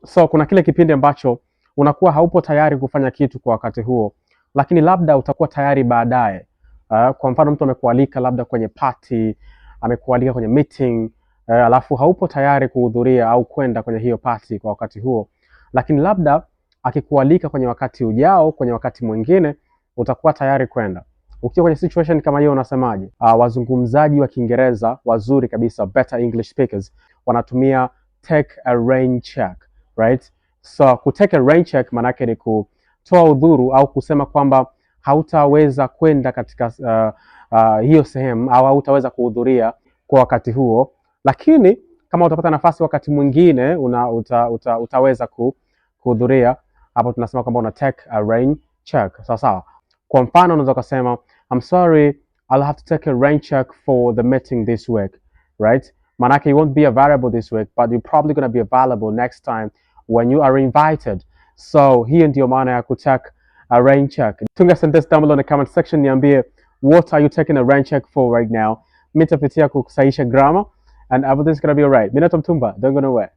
So kuna kile kipindi ambacho unakuwa haupo tayari kufanya kitu kwa wakati huo, lakini labda utakuwa tayari baadaye. Kwa mfano mtu amekualika labda kwenye party, amekualika kwenye meeting, alafu haupo tayari kuhudhuria au kwenda kwenye hiyo party kwa wakati huo, lakini labda akikualika kwenye wakati ujao, kwenye wakati mwingine utakuwa tayari kwenda. Ukiwa kwenye situation kama hiyo unasemaje? Wazungumzaji wa Kiingereza wazuri kabisa, better English speakers, wanatumia take a rain check, right? So ku take a rain check manake ni kutoa udhuru au kusema kwamba hautaweza kwenda katika hiyo sehemu au hautaweza kuhudhuria kwa wakati huo, lakini kama utapata nafasi wakati mwingine utaweza kuhudhuria. Hapo tunasema kwamba una take a rain check. Sawa sawa. Kwa mfano unaweza kusema I'm sorry, I'll have to take a rain check for the meeting this week, right? Manake you won't be available this week, but you're probably going to be available next time when you are invited. So hiyo ndio maana ya kutake a rain check. Tunga sentence down below in the comment section, niambie what are you taking a rain check for right now. Mimi nitapitia kusahihisha grammar and everything's going to be alright. Mimi naitwa Mtumba, don't go nowhere.